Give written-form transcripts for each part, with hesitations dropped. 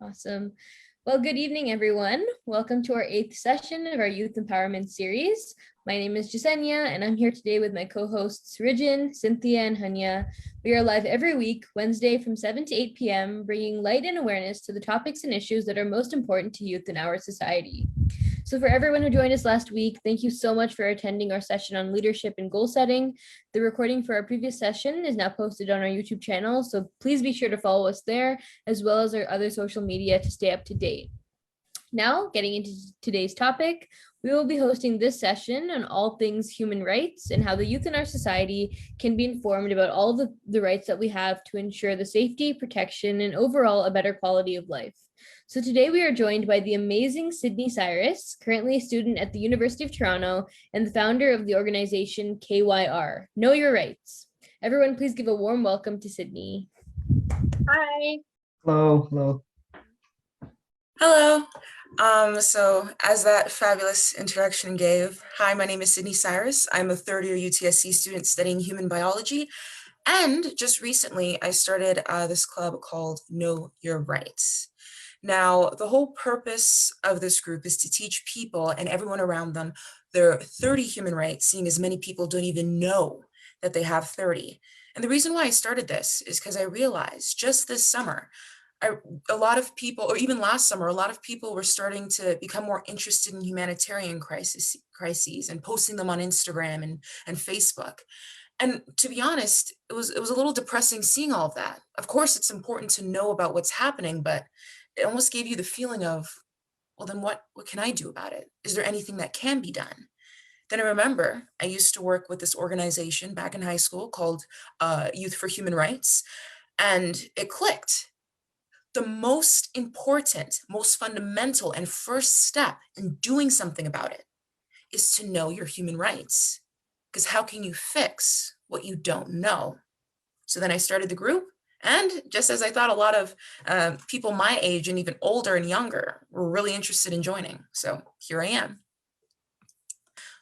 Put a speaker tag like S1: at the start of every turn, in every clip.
S1: Awesome. Well, good evening, everyone. Welcome to our 8th session of our Youth Empowerment Series. My name is Jessenia, and I'm here today with my co-hosts Rijin, Cynthia, and Hunyah. We are live every week, Wednesday from 7 to 8 p.m., bringing light and awareness to the topics and issues that are most important to youth in our society. So for everyone who joined us last week, thank you so much for attending our session on leadership and goal setting. The recording for our previous session is now posted on our YouTube channel, so please be sure to follow us there, as well as our other social media to stay up to date. Now, getting into today's topic, we will be hosting this session on all things human rights and how the youth in our society can be informed about all the rights that we have to ensure the safety, protection, and overall a better quality of life. So today we are joined by the amazing Sydnie Cyrus, currently a student at the University of Toronto and the founder of the organization KYR, Know Your Rights. Everyone, please give a warm welcome to Sydnie.
S2: Hi.
S3: Hello.
S4: So as that fabulous introduction gave, hi, my name is Sydnie Cyrus. I'm a third-year UTSC student studying human biology. And just recently, I started this club called Know Your Rights. Now, the whole purpose of this group is to teach people and everyone around them their 30 human rights, seeing as many people don't even know that they have 30. And the reason why I started this is because I realized just this summer, a lot of people, or even last summer, a lot of people were starting to become more interested in humanitarian crises and posting them on Instagram and Facebook. And to be honest, it was a little depressing seeing all of that. Of course, it's important to know about what's happening, but it almost gave you the feeling of, well, then what can I do about it? Is there anything that can be done? Then I remember I used to work with this organization back in high school called Youth for Human Rights, and it clicked. The most important, most fundamental, and first step in doing something about it is to know your human rights. Because how can you fix what you don't know? So then I started the group, and just as I thought, a lot of people my age and even older and younger were really interested in joining. So here I am.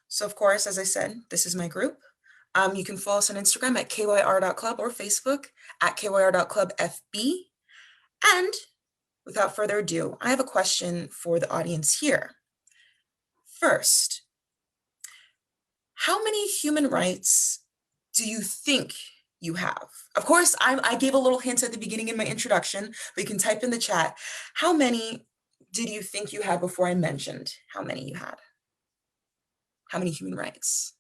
S4: So of course, as I said, this is my group. You can follow us on Instagram at kyr.club or Facebook at kyr.clubfb. And without further ado, I have a question for the audience here. First, how many human rights do you think you have? Of course, I gave a little hint at the beginning in my introduction, but you can type in the chat. How many did you think you had before I mentioned how many you had? How many human rights?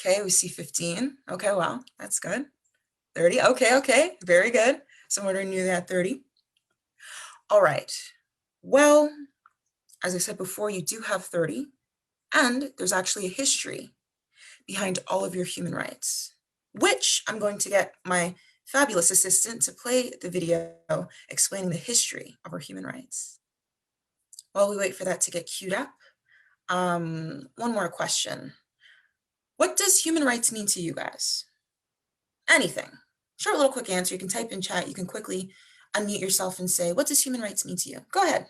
S4: Okay, we see 15. Okay, well, that's good. 30, okay, very good. Someone already knew that, 30. All right, well, as I said before, you do have 30, and there's actually a history behind all of your human rights, which I'm going to get my fabulous assistant to play the video explaining the history of our human rights. While we wait for that to get queued up, one more question. What does human rights mean to you guys? Anything. Short little quick answer. You can type in chat. You can quickly unmute yourself and say, what does human rights mean to you? Go ahead.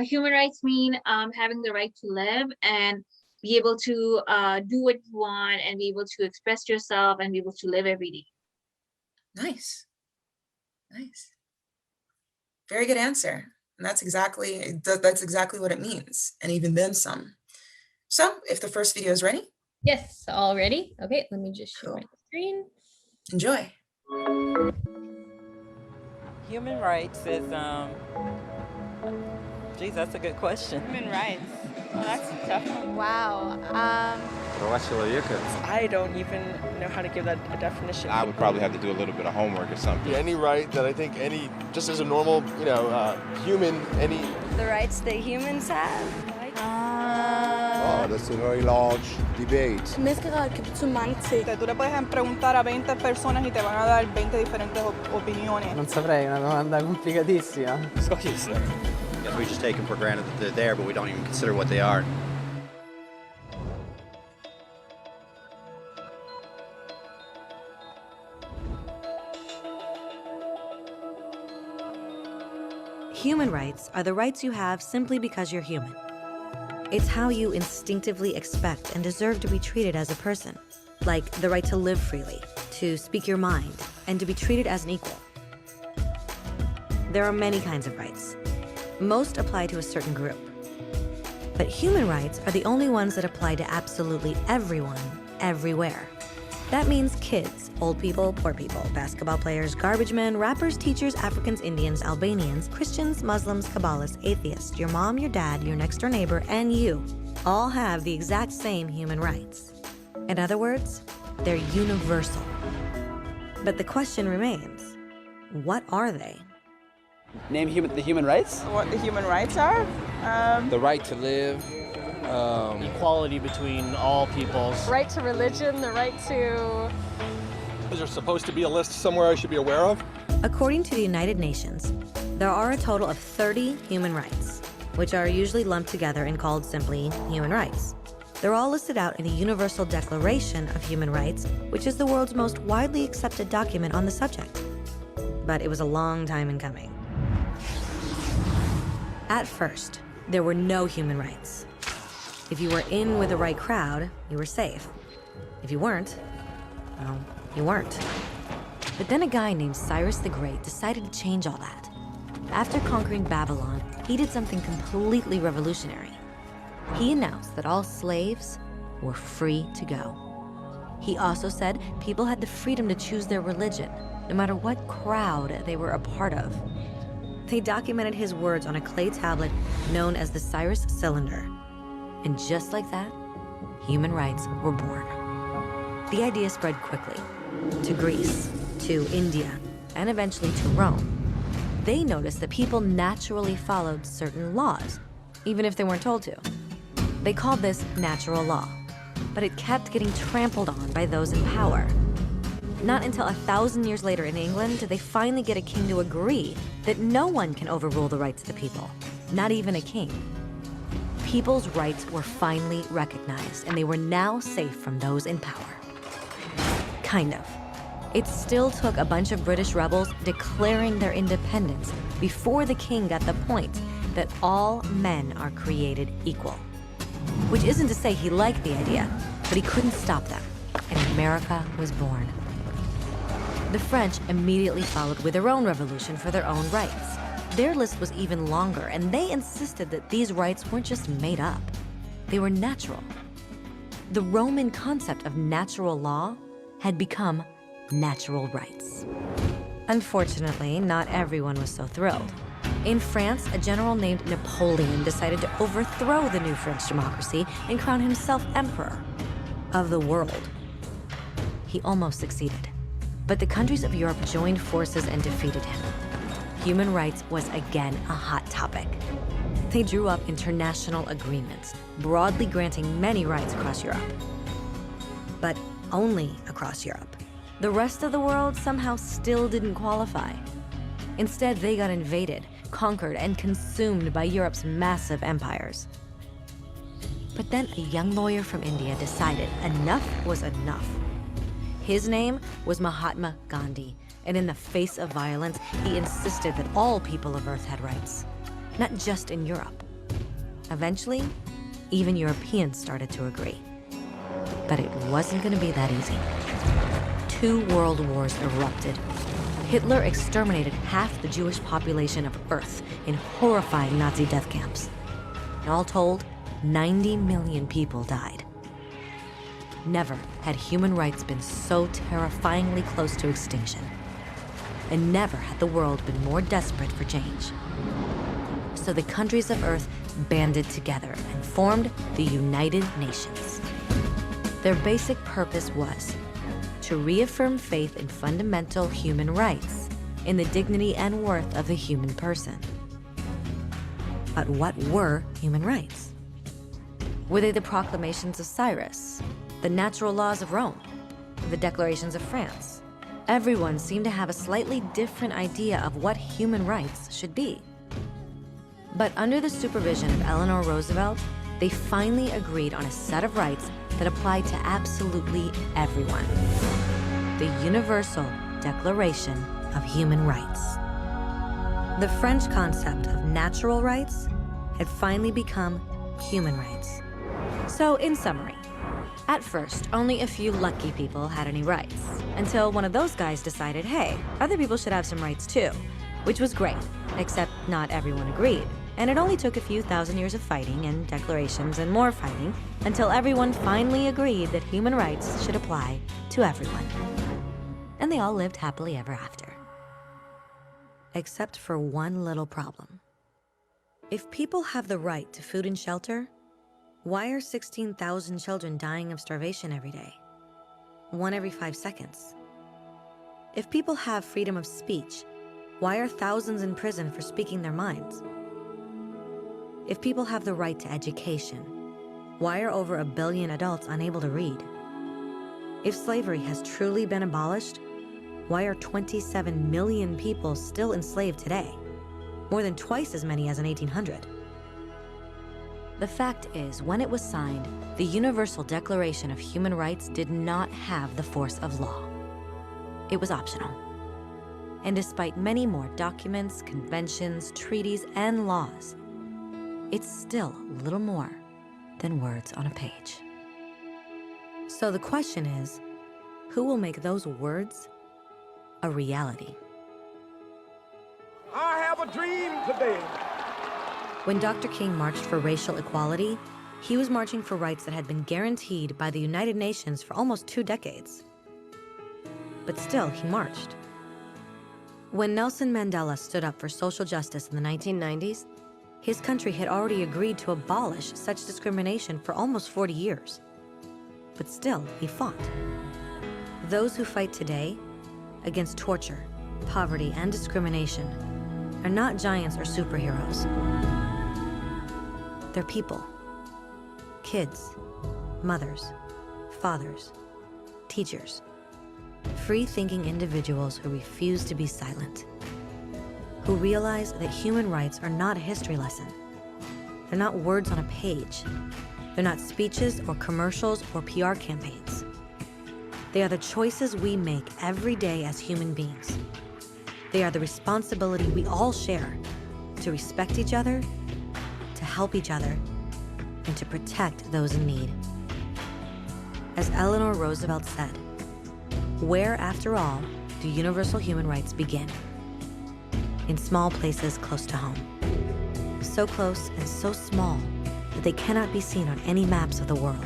S2: Human rights mean having the right to live and be able to do what you want and be able to express yourself and be able to live every day.
S4: Nice. Very good answer. And that's exactly what it means. And even then some. So if the first video is ready.
S1: Yes, all ready? Okay, let me just show my screen.
S4: Enjoy.
S5: Human rights is, geez, that's a good question.
S6: Human rights. Well, that's a tough one.
S7: Wow.
S6: I don't even know how to give that a definition.
S8: I would probably have to do a little bit of homework or something.
S9: Any right that I think just as a normal, human,
S7: The rights that humans have?
S10: That's a very large debate.
S6: Tú le puedes preguntar a 20 personas y te van a dar 20 diferentes opiniones.
S11: Non saprei, una domanda complicatissima.
S12: I guess we just take them for granted that they're there, but we don't even consider what they are.
S13: Human rights are the rights you have simply because you're human. It's how you instinctively expect and deserve to be treated as a person, like the right to live freely, to speak your mind, and to be treated as an equal. there are many kinds of rights. Most apply to a certain group. But human rights are the only ones that apply to absolutely everyone, everywhere. That means kids, old people, poor people, basketball players, garbage men, rappers, teachers, Africans, Indians, Albanians, Christians, Muslims, Kabbalists, atheists, your mom, your dad, your next door neighbor, and you all have the exact same human rights. In other words, they're universal. But the question remains, what are they?
S11: Name the human rights?
S6: What the human rights are?
S3: The right to live.
S14: Equality between all peoples.
S15: Right to religion, the right to...
S9: Is there supposed to be a list somewhere I should be aware of?
S13: According to the United Nations, there are a total of 30 human rights, which are usually lumped together and called simply human rights. They're all listed out in the Universal Declaration of Human Rights, which is the world's most widely accepted document on the subject. But it was a long time in coming. At first, there were no human rights. If you were in with the right crowd, you were safe. If you weren't, well, you weren't. But then a guy named Cyrus the Great decided to change all that. After conquering Babylon, he did something completely revolutionary. He announced that all slaves were free to go. He also said people had the freedom to choose their religion, no matter what crowd they were a part of. They documented his words on a clay tablet known as the Cyrus Cylinder. And just like that, human rights were born. The idea spread quickly to Greece, to India, and eventually to Rome. They noticed that people naturally followed certain laws, even if they weren't told to. They called this natural law, but it kept getting trampled on by those in power. Not until 1,000 years later in England did they finally get a king to agree that no one can overrule the rights of the people, not even a king. People's rights were finally recognized, and they were now safe from those in power. Kind of. It still took a bunch of British rebels declaring their independence before the king got the point that all men are created equal. Which isn't to say he liked the idea, but he couldn't stop them, and America was born. The French immediately followed with their own revolution for their own rights. Their list was even longer, and they insisted that these rights weren't just made up. They were natural. The Roman concept of natural law had become natural rights. Unfortunately, not everyone was so thrilled. In France, a general named Napoleon decided to overthrow the new French democracy and crown himself emperor of the world. He almost succeeded, but the countries of Europe joined forces and defeated him. Human rights was again a hot topic. They drew up international agreements, broadly granting many rights across Europe. But only across Europe. The rest of the world somehow still didn't qualify. Instead, they got invaded, conquered, and consumed by Europe's massive empires. But then a young lawyer from India decided enough was enough. His name was Mahatma Gandhi, and in the face of violence, he insisted that all people of Earth had rights, not just in Europe. Eventually, even Europeans started to agree. But it wasn't going to be that easy. 2 world wars erupted. Hitler exterminated half the Jewish population of Earth in horrifying Nazi death camps. And all told, 90 million people died. Never had human rights been so terrifyingly close to extinction. And never had the world been more desperate for change. So the countries of Earth banded together and formed the United Nations. Their basic purpose was to reaffirm faith in fundamental human rights, in the dignity and worth of the human person. But what were human rights? Were they the proclamations of Cyrus, the natural laws of Rome, the declarations of France? Everyone seemed to have a slightly different idea of what human rights should be. But under the supervision of Eleanor Roosevelt, they finally agreed on a set of rights that applied to absolutely everyone. The Universal Declaration of Human Rights. The French concept of natural rights had finally become human rights. So, in summary, at first, only a few lucky people had any rights, until one of those guys decided, hey, other people should have some rights too. which was great, except not everyone agreed. And it only took a few thousand years of fighting and declarations and more fighting until everyone finally agreed that human rights should apply to everyone. And they all lived happily ever after. Except for one little problem. If people have the right to food and shelter, why are 16,000 children dying of starvation every day? 1 every 5 seconds. If people have freedom of speech, why are thousands in prison for speaking their minds? If people have the right to education, why are over 1 billion adults unable to read? If slavery has truly been abolished, why are 27 million people still enslaved today? More than twice as many as in 1800. The fact is, when it was signed, the Universal Declaration of Human Rights did not have the force of law. It was optional. And despite many more documents, conventions, treaties, and laws, it's still little more than words on a page. So the question is, who will make those words a reality?
S10: I have a dream today.
S13: When Dr. King marched for racial equality, he was marching for rights that had been guaranteed by the United Nations for almost 2 decades. But still, he marched. When Nelson Mandela stood up for social justice in the 1990s, his country had already agreed to abolish such discrimination for almost 40 years. But still, he fought. Those who fight today against torture, poverty, and discrimination are not giants or superheroes. They're people. Kids, mothers, fathers, teachers. Free-thinking individuals who refuse to be silent. Who realize that human rights are not a history lesson. They're not words on a page. They're not speeches or commercials or PR campaigns. They are the choices we make every day as human beings. They are the responsibility we all share to respect each other, to help each other, and to protect those in need. As Eleanor Roosevelt said, where, after all, do universal human rights begin? In small places close to home. So close and so small that they cannot be seen on any maps of the world.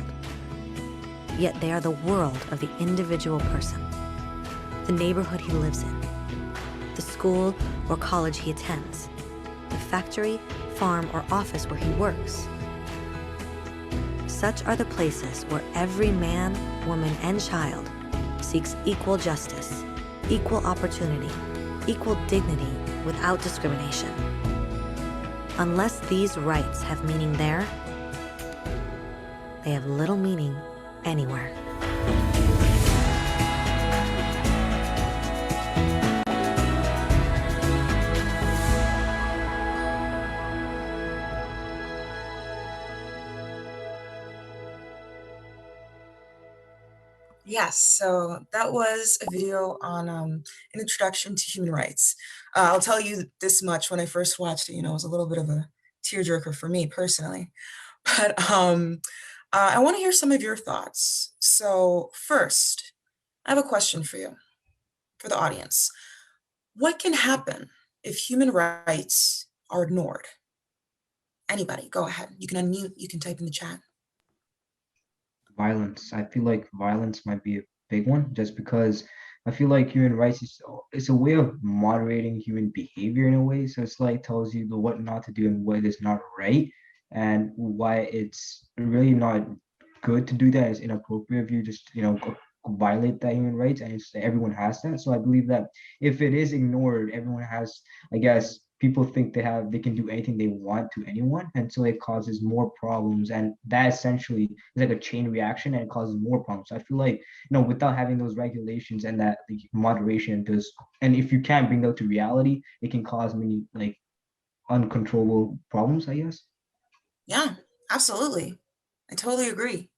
S13: Yet they are the world of the individual person, the neighborhood he lives in, the school or college he attends, the factory, farm, or office where he works. Such are the places where every man, woman, and child seeks equal justice, equal opportunity, equal dignity without discrimination. Unless these rights have meaning there, they have little meaning anywhere.
S4: Yes, so that was a video on an introduction to human rights. I'll tell you this much, when I first watched it, it was a little bit of a tearjerker for me personally. But I want to hear some of your thoughts. So first, I have a question for you, for the audience. What can happen if human rights are ignored? Anybody, go ahead. You can unmute, you can type in the chat.
S16: Violence. I feel like violence might be a big one, just because I feel like human rights is a way of moderating human behavior in a way. So it's like tells you what not to do and what is not right, and why it's really not good to do that. Is inappropriate if you just violate that human rights, and everyone has that. So I believe that if it is ignored, everyone has, I guess, people think they can do anything they want to anyone, and so it causes more problems, and that essentially is like a chain reaction, and it causes more problems. So I feel like without having those regulations and that moderation does, and if you can't bring that to reality, it can cause many uncontrollable problems, I guess.
S4: Yeah, absolutely. I totally agree.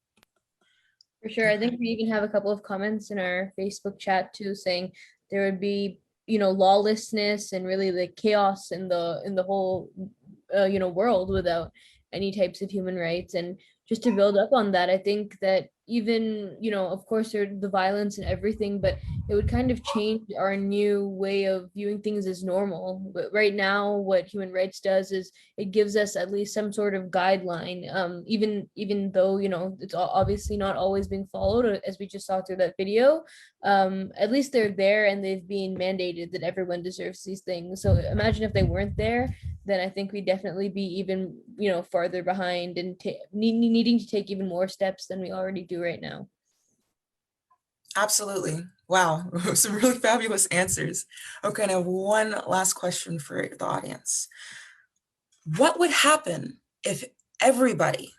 S1: For sure. I think we even have a couple of comments in our Facebook chat too, saying there would be lawlessness and really like chaos in the whole world without any types of human rights. And just to build up on that, I think that even, of course, there's the violence and everything, but it would kind of change our new way of viewing things as normal. But right now, what human rights does is it gives us at least some sort of guideline, even though, it's obviously not always being followed, as we just saw through that video. At least they're there and they've been mandated that everyone deserves these things. So imagine if they weren't there, then I think we'd definitely be even, farther behind and needing to take even more steps than we already do right now.
S4: Absolutely. Wow, some really fabulous answers. Okay, and I have one last question for the audience. What would happen if everybody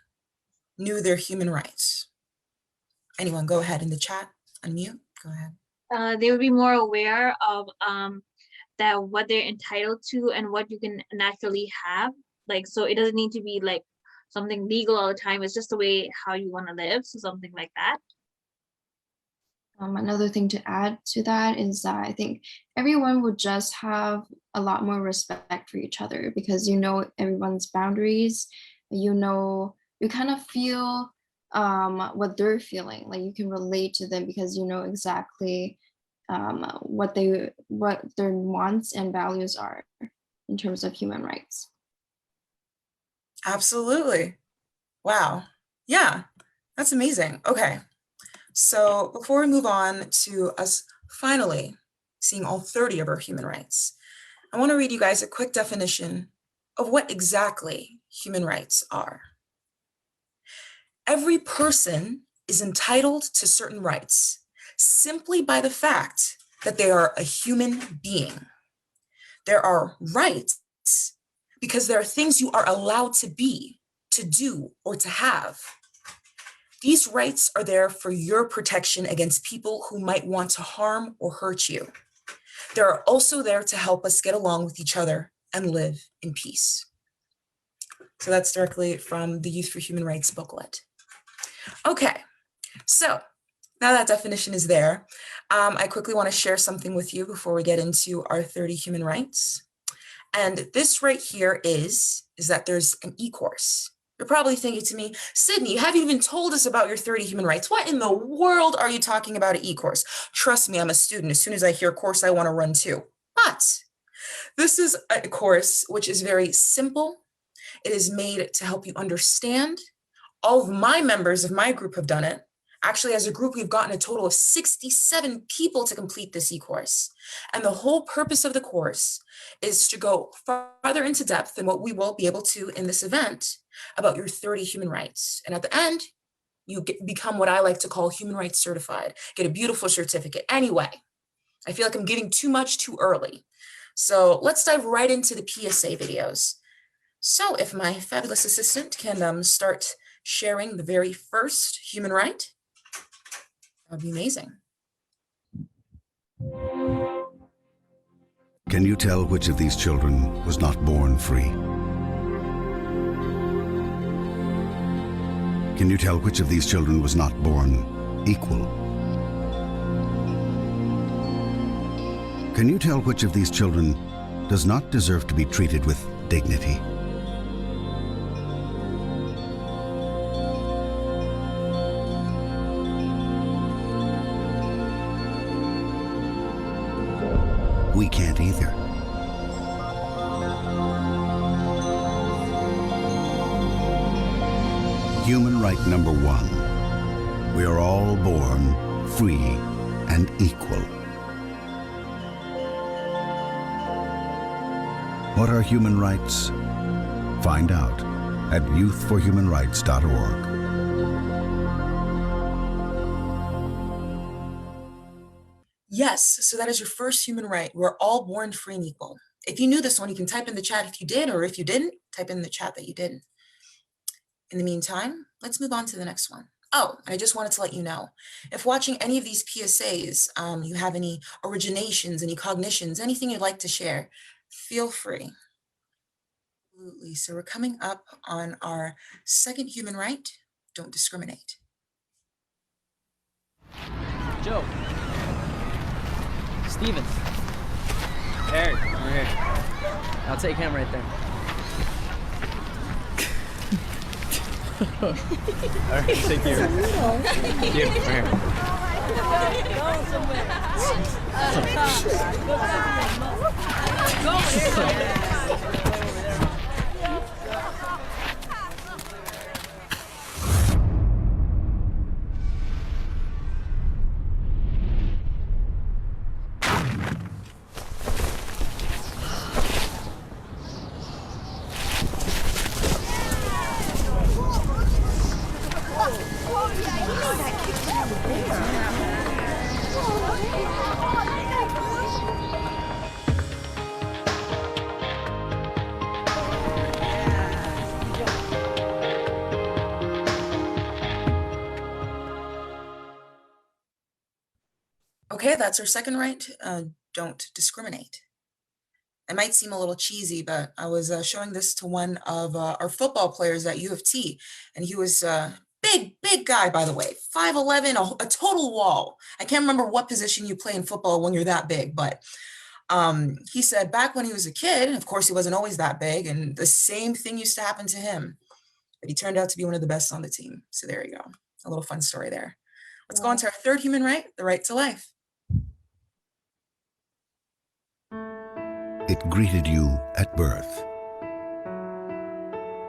S4: knew their human rights? Anyone, go ahead in the chat, unmute, go ahead.
S2: They would be more aware of that what they're entitled to and what you can naturally have. Like, so it doesn't need to be like something legal all the time. It's just the way how you want to live. So something like that.
S17: Another thing to add to that is that I think everyone would just have a lot more respect for each other, because everyone's boundaries, you kind of feel what they're feeling, like you can relate to them because you know exactly what their wants and values are in terms of human rights.
S4: Absolutely. Wow. Yeah, that's amazing. Okay. So before we move on to us finally seeing all 30 of our human rights, I want to read you guys a quick definition of what exactly human rights are. Every person is entitled to certain rights simply by the fact that they are a human being. There are rights because there are things you are allowed to be, to do, or to have. These rights are there for your protection against people who might want to harm or hurt you. They are also there to help us get along with each other and live in peace. So that's directly from the Youth for Human Rights booklet. Okay, so now that definition is there, I quickly want to share something with you before we get into our 30 human rights. And this right here is that there's an e-course. You're probably thinking to me, Sydney, you haven't even told us about your 30 human rights. What in the world are you talking about an e-course? Trust me, I'm a student. As soon as I hear course, I want to run too. But this is a course which is very simple. It is made to help you understand. All of my members of my group have done it. Actually, as a group, we've gotten a total of 67 people to complete this e-course. And the whole purpose of the course is to go farther into depth than what we will be able to in this event about your 30 human rights. And at the end, you become what I like to call human rights certified, get a beautiful certificate. Anyway, I feel like I'm giving too much too early. So let's dive right into the PSA videos. So if my fabulous assistant can start sharing the very first human right, that would be amazing.
S18: Can you tell which of these children was not born free? Can you tell which of these children was not born equal? Can you tell which of these children does not deserve to be treated with dignity? We can't either. Human right number 1. We are all born free and equal. What are human rights? Find out at youthforhumanrights.org.
S4: Yes, so that is your first human right. We're all born free and equal. If you knew this one, you can type in the chat if you did, or if you didn't, type in the chat that you didn't. In the meantime, let's move on to the next one. Oh, and I just wanted to let you know, if watching any of these PSAs, you have any originations, any cognitions, anything you'd like to share, feel free. Absolutely. So we're coming up on our second human right, don't discriminate.
S14: Joe. Stevens. Eric, over here. I'll take him right there. right, thank you. Thank you.
S4: Okay, that's our second right. Don't discriminate. It might seem a little cheesy, but I was showing this to one of our football players at U of T, and he was big guy, by the way, 5'11", a total wall. I can't remember what position you play in football when you're that big, but he said back when he was a kid, of course he wasn't always that big, and the same thing used to happen to him, but he turned out to be one of the best on the team. So there you go, a little fun story there. Let's go on to our third human right, the right to life.
S18: It greeted you at birth.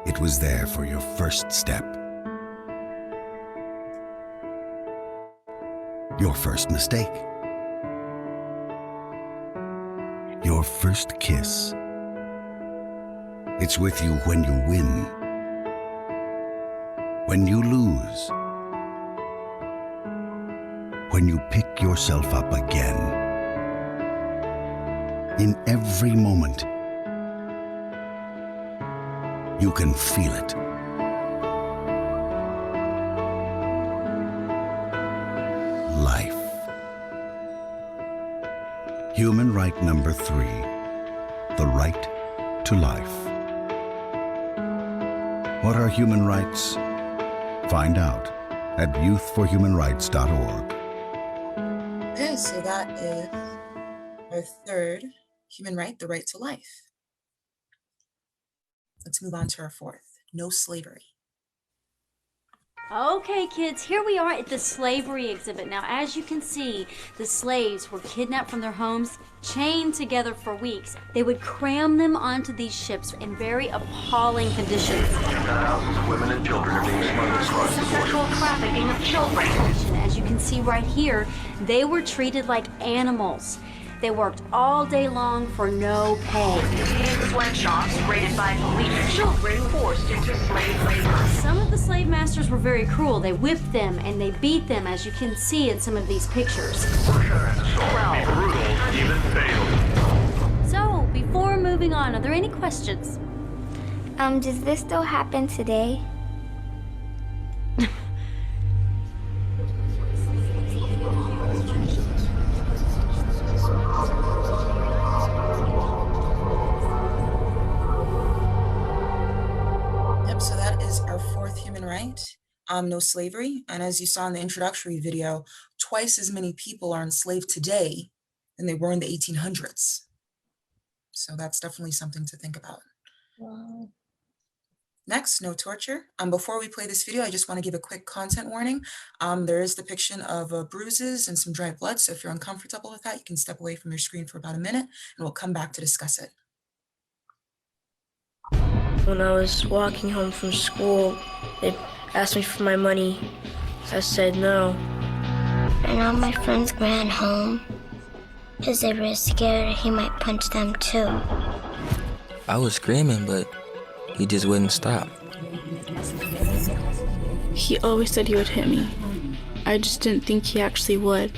S18: It was there for your first step, your first mistake, your first kiss. It's with you when you win, when you lose, when you pick yourself up again. In every moment, you can feel it. Life. Human right number 3, the right to life. What are human rights? Find out at youthforhumanrights.org.
S4: Okay, so that is our third human right, the right to life. Let's move on to our fourth, no slavery.
S19: Okay, kids, here we are at the slavery exhibit. Now, as you can see, the slaves were kidnapped from their homes, chained together for weeks. They would cram them onto these ships in very appalling conditions.
S20: Thousands of women and children are being smuggled across the border.
S19: Sexual trafficking of children. As you can see right here, they were treated like animals. They worked all day long for no pay.
S20: Sweatshops raided by police. Children forced into slave labor.
S19: Some of the slave masters were very cruel. They whipped them and they beat them, as you can see in some of these pictures.
S20: Brutal, even fatal.
S19: So, before moving on, are there any questions?
S21: Does this still happen today?
S4: So that is our fourth human right, no slavery. And as you saw in the introductory video, twice as many people are enslaved today than they were in the 1800s. So that's definitely something to think about.
S1: Wow.
S4: Next, no torture. Before we play this video, I just want to give a quick content warning. There is depiction of bruises and some dried blood. So if you're uncomfortable with that, you can step away from your screen for about a minute and we'll come back to discuss it.
S22: When I was walking home from school, they asked me for my money. I said no.
S21: And all my friends ran home because they were scared he might punch them too.
S23: I was screaming, but he just wouldn't stop.
S24: He always said he would hit me. I just didn't think he actually would.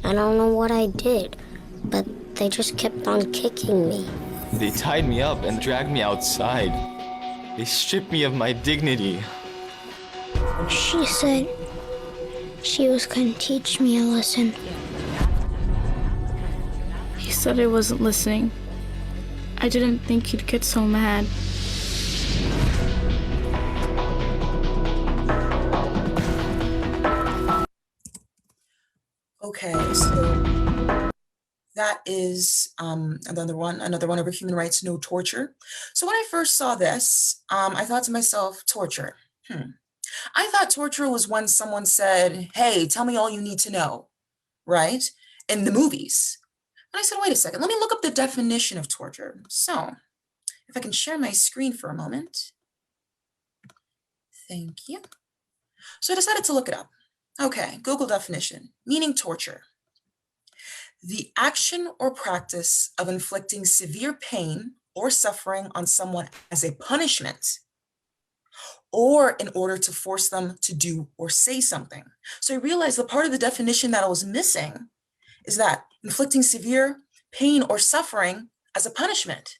S21: I don't know what I did, but they just kept on kicking me.
S25: They tied me up and dragged me outside. They stripped me of my dignity.
S21: She said she was going to teach me a lesson.
S24: He said I wasn't listening. I didn't think he'd get so mad.
S4: Okay, so that is another one of our human rights, no torture. So when I first saw this, I thought to myself, torture. I thought torture was when someone said, hey, tell me all you need to know, right? In the movies. And I said, wait a second, let me look up the definition of torture. So if I can share my screen for a moment. Thank you. So I decided to look it up. Okay, Google definition, meaning torture. The action or practice of inflicting severe pain or suffering on someone as a punishment or in order to force them to do or say something. So I realized the part of the definition that I was missing is that inflicting severe pain or suffering as a punishment.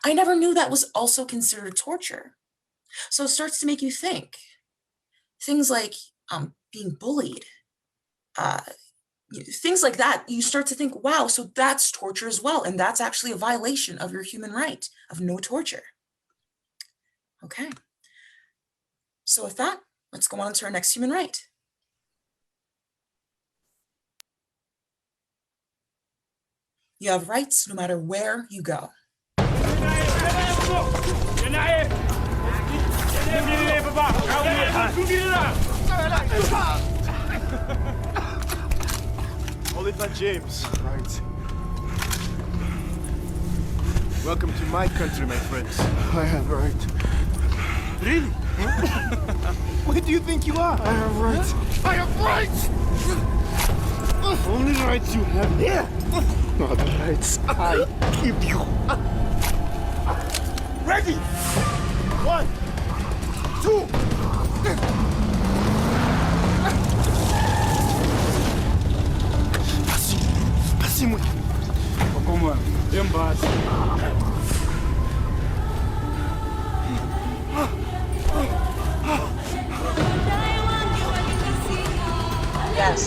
S4: I never knew that was also considered torture. So it starts to make you think. Things like being bullied, things like that, you start to think, wow, so that's torture as well. And that's actually a violation of your human right of no torture. Okay. So with that, let's go on to our next human right. You have rights no matter where you go.
S9: Oliver James. Right. Welcome to my country, my friends. I have right. Really? Where do you think you are? I have rights. I have rights! Only rights you have here. Not the rights I give you. Ready? 1, 2. Passez-moi. Como é? Embaixo.
S4: Yes.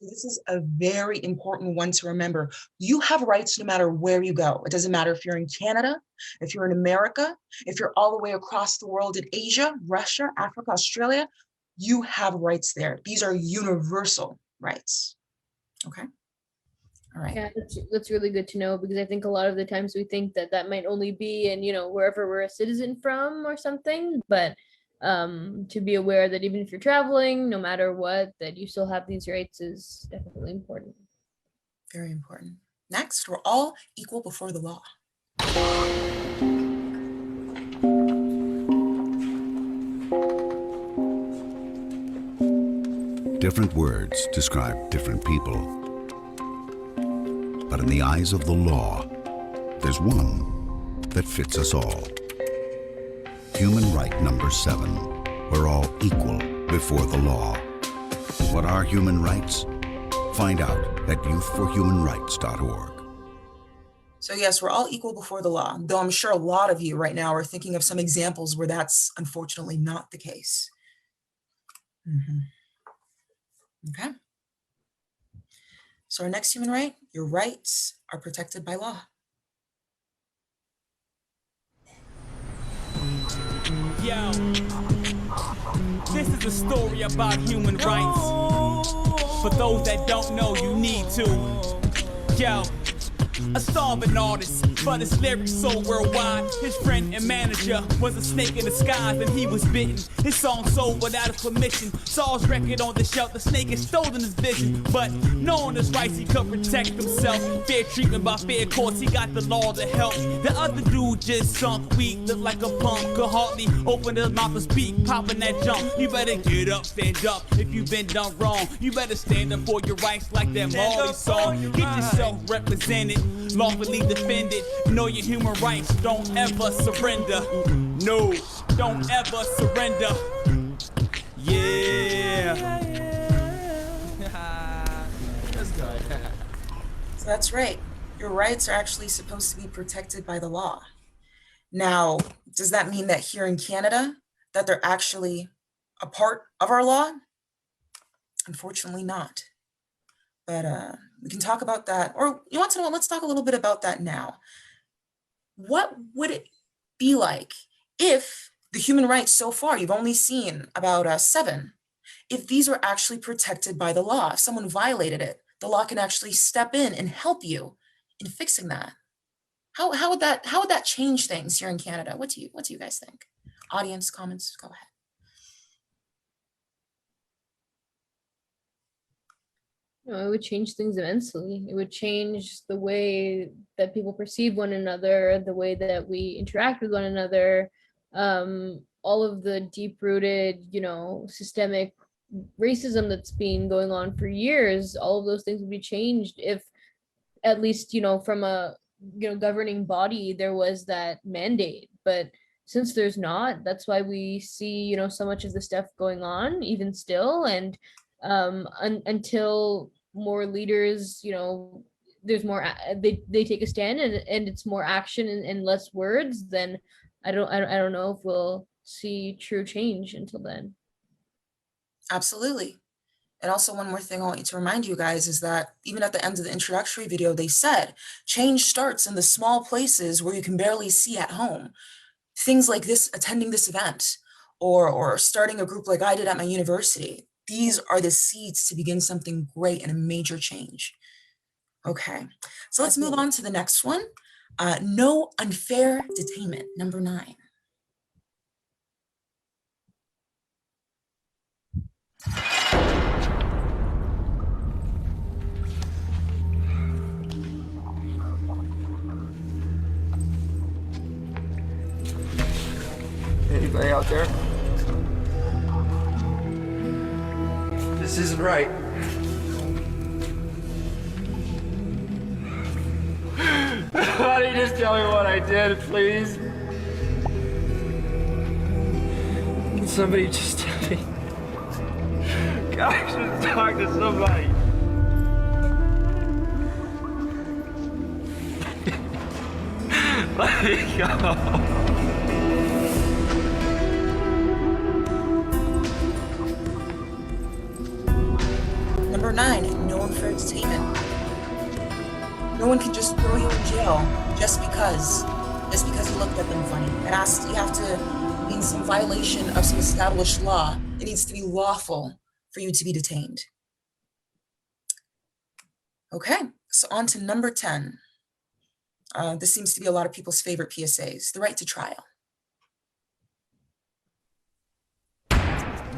S4: This is a very important one to remember. You have rights no matter where you go. It doesn't matter if you're in Canada, if you're in America, if you're all the way across the world in Asia, Russia, Africa, Australia, you have rights there. These are universal rights. Okay. All right.
S1: Yeah, that's really good to know, because I think a lot of the times we think that that might only be in, wherever we're a citizen from or something, but to be aware that even if you're traveling, no matter what, that you still have these rights is definitely important.
S4: Very important. Next, we're all equal before the law.
S18: Different words describe different people. But in the eyes of the law, there's one that fits us all. Human right number 7. We're all equal before the law. What are human rights? Find out at youthforhumanrights.org.
S4: So yes, we're all equal before the law, though I'm sure a lot of you right now are thinking of some examples where that's unfortunately not the case. Okay. So our next human right, your rights are protected by law.
S5: Yo, this is a story about human rights. For those that don't know, you need to. Yo, a starving artist, but his lyrics so worldwide. His friend and manager was a snake in disguise, and he was bitten. His song sold without his permission. Saw his record on the shelf, the snake had stolen his vision. But knowing his rights, he could protect himself. Fair treatment by fair courts, he got the law to help. The other dude just sunk weak, looked like a punk. Could hardly open his mouth and speak, popping that jump. You better get up, stand up. If you've been done wrong, you better stand up for your rights like that Marley song. Get yourself represented, lawfully defended. Know your human rights, don't ever surrender. No, don't ever surrender. Yeah.
S4: Let's go. So that's right. Your rights are actually supposed to be protected by the law. Now, does that mean that here in Canada, that they're actually a part of our law? Unfortunately not. But we can talk about that, or you want to know what, let's talk a little bit about that now. What would it be like if the human rights so far, you've only seen about 7, if these were actually protected by the law? If someone violated it, the law can actually step in and help you in fixing that. How would that change things here in Canada? What do you guys think? Audience comments, go ahead.
S1: It would change things immensely. It would change the way that people perceive one another, the way that we interact with one another, all of the deep-rooted, systemic racism that's been going on for years. All of those things would be changed if, at least, from a governing body, there was that mandate. But since there's not, that's why we see so much of the stuff going on even still. And until more leaders, there's more, they take a stand, and it's more action and less words, then I don't know if we'll see true change until then.
S4: Absolutely. And also, one more thing I want you to remind you guys is that even at the end of the introductory video, they said change starts in the small places where you can barely see at home. Things like this, attending this event, or starting a group like I did at my university. These are the seeds to begin something great and a major change. Okay, so let's move on to the next one. No unfair detainment, number 9.
S3: Anybody out there? This isn't right. Why don't you just tell me what I did, please? Can somebody just tell me? God, I should talk to somebody. Let me go.
S4: Number 9, no unfair detainment. No one can just throw you in jail just because you looked at them funny. You have to be in some violation of some established law. It needs to be lawful for you to be detained. Okay, so on to number 10. This seems to be a lot of people's favorite PSAs, the right to trial.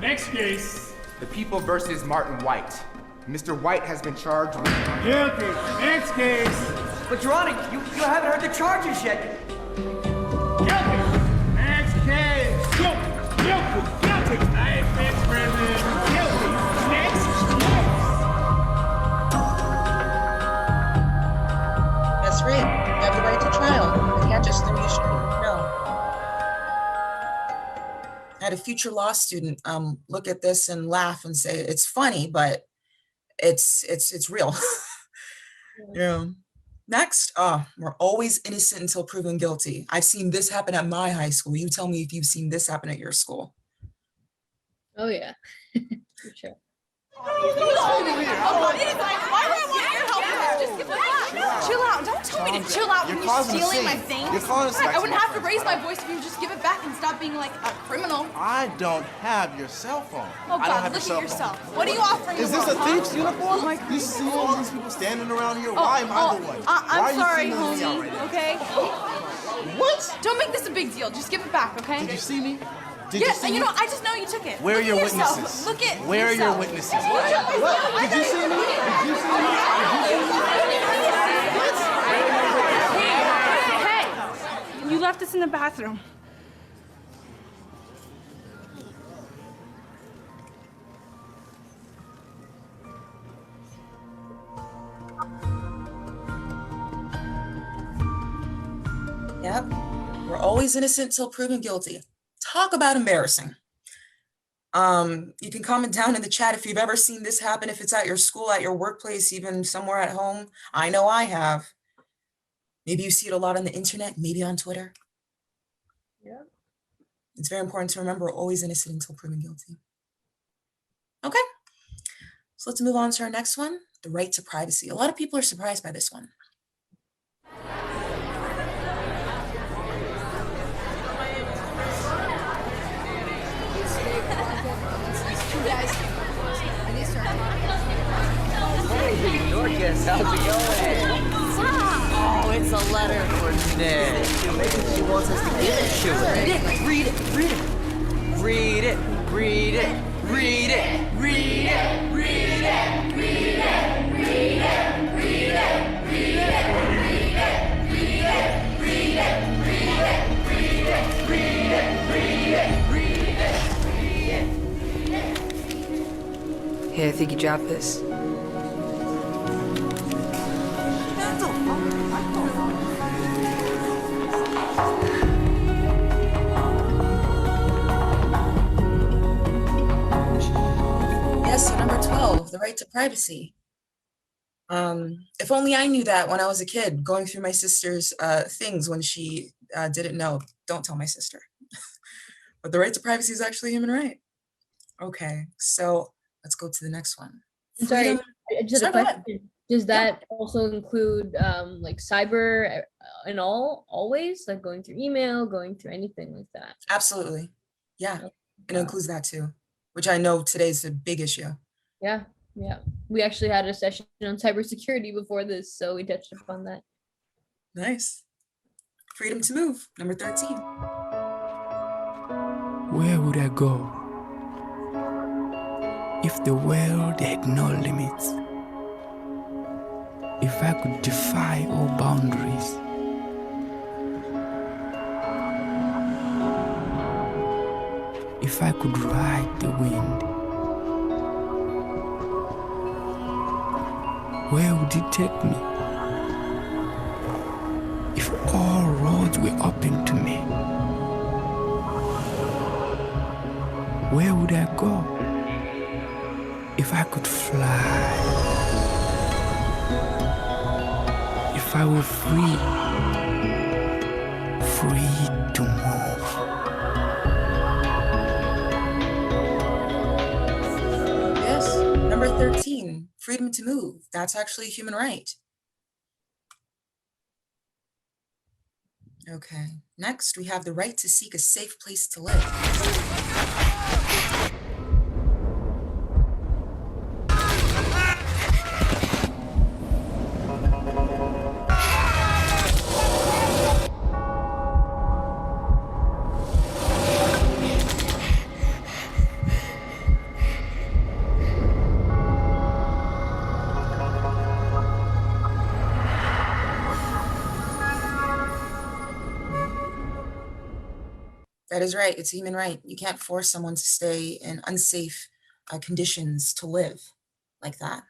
S10: Next case.
S6: The People versus Martin White. Mr. White has been charged with...
S10: Guilty. Next case.
S7: But Your Honor, you haven't heard the charges yet.
S10: Guilty. Next case. Guilty. United States President. Guilty. Next case.
S4: That's right. You have the right to trial. You can't just throw you straight in jail. I had a future law student look at this and laugh and say, it's funny, but it's real. Next, we're always innocent until proven guilty. I've seen this happen at my high school. You tell me if you've seen this happen at your school.
S1: Oh yeah, for sure.
S8: Chill out. Don't tell me to chill out when you're stealing my things. I wouldn't have to raise my voice if you would just give it back and stop being like a criminal.
S9: I don't have your cell phone.
S8: Oh God, look at yourself. What are you offering?
S9: Is this a thief's uniform? You see all these people standing around here? Why am I the one?
S8: I'm sorry, homie. Okay?
S9: What?
S8: Don't make this a big deal. Just give it back, okay?
S9: Did you see me?
S8: Yes, you know, I just know you took it.
S9: Where are your witnesses?
S8: Look at
S9: Where are your witnesses? What? Did you see me? Did you see me?
S24: Hey, you left us in the bathroom.
S4: Yep. We're always innocent till proven guilty. Talk about embarrassing. You can comment down in the chat if you've ever seen this happen, if it's at your school, at your workplace, even somewhere at home. I know I have. Maybe you see it a lot on the internet, maybe on Twitter.
S1: Yeah.
S4: It's very important to remember we're always innocent until proven guilty. Okay, so let's move on to our next one, the right to privacy. A lot of people are surprised by this one.
S7: Hey, Dorcas, how's it going? Oh, it's a letter for Nick. Maybe she wants us to give it to her. Nick, read it. Read it. Read it. Read it. Read it. Read it. Read it. Read it.
S11: Hey, I think you dropped this.
S4: Yes, so number 12, the right to privacy. If only I knew that when I was a kid, going through my sister's things when she didn't know. Don't tell my sister. But the right to privacy is actually a human right. Okay, so let's go to the next one.
S1: Sorry,
S4: Freedom.
S1: just a
S4: Sorry, go ahead.
S1: question. Does that also include like cyber and always, like going through email, going through anything like that?
S4: Absolutely. Yeah, it includes that too, which I know today's a big issue.
S1: Yeah, yeah. We actually had a session on cybersecurity before this, so we touched upon that.
S4: Nice. Freedom to move, number 13.
S12: Where would I go if the world had no limits? If I could defy all boundaries? If I could ride the wind? Where would it take me? If all roads were open to me, where would I go? If I could fly, if I were free to move.
S4: Yes, number 13, freedom to move. That's actually a human right. Okay, next we have the right to seek a safe place to live. That is right. It's a human right. You can't force someone to stay in unsafe conditions to live like that.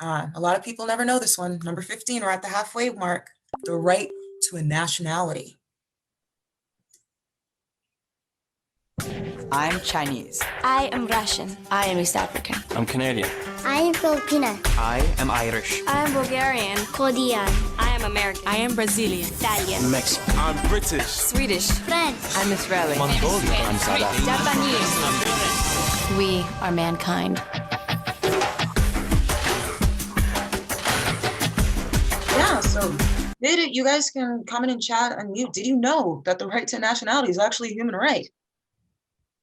S4: A lot of people never know this one. Number 15, we're at the halfway mark. The right to a nationality.
S13: I'm Chinese.
S15: I am Russian. I am East African.
S25: I'm Canadian.
S21: I am Filipina.
S13: I am Irish.
S15: I am Bulgarian.
S21: Korean.
S15: I am American. I am Brazilian.
S21: Italian.
S13: Mexican.
S9: I'm British.
S15: Swedish.
S21: French.
S13: I'm Israeli. Mongolian. I'm South African.
S15: Japanese. We are mankind.
S4: Yeah, so you guys can comment in chat and mute. Did you know that the right to nationality is actually a human right?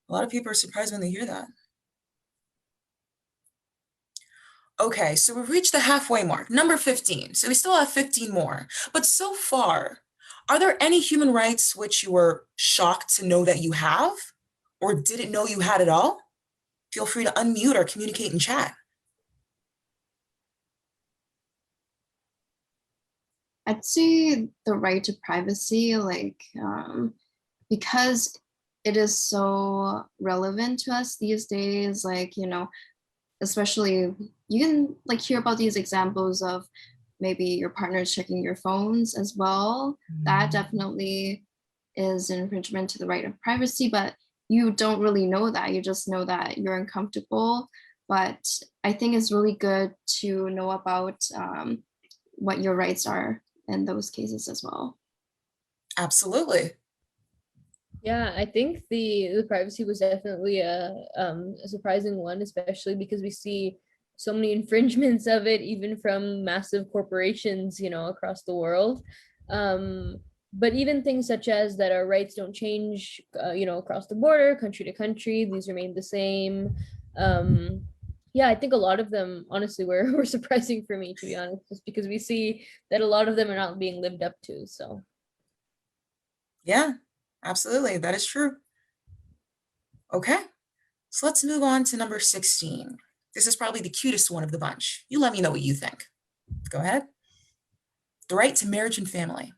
S4: A lot of people are surprised when they hear that. Okay, so we've reached the halfway mark, number 15. So we still have 15 more. But so far, are there any human rights which you were shocked to know that you have or didn't know you had at all? Feel free to unmute or communicate in chat.
S17: I'd say the right to privacy, like, because it is so relevant to us these days, like, you know, especially you can like hear about these examples of maybe your partner's checking your phones as well. That definitely is an infringement to the right of privacy, but you don't really know that. You just know that you're uncomfortable. But I think it's really good to know about what your rights are in those cases as well.
S4: Absolutely.
S1: Yeah, I think the privacy was definitely a surprising one, especially because we see so many infringements of it, even from massive corporations, you know, across the world. But even things such as that our rights don't change, you know, across the border, country to country, these remain the same. Yeah, I think a lot of them, honestly, were surprising for me, to be honest, just because we see that a lot of them are not being lived up to. So,
S4: yeah, absolutely, that is true. Okay, so let's move on to number 16. This is probably the cutest one of the bunch. You let me know what you think. Go ahead. The right to marriage and family.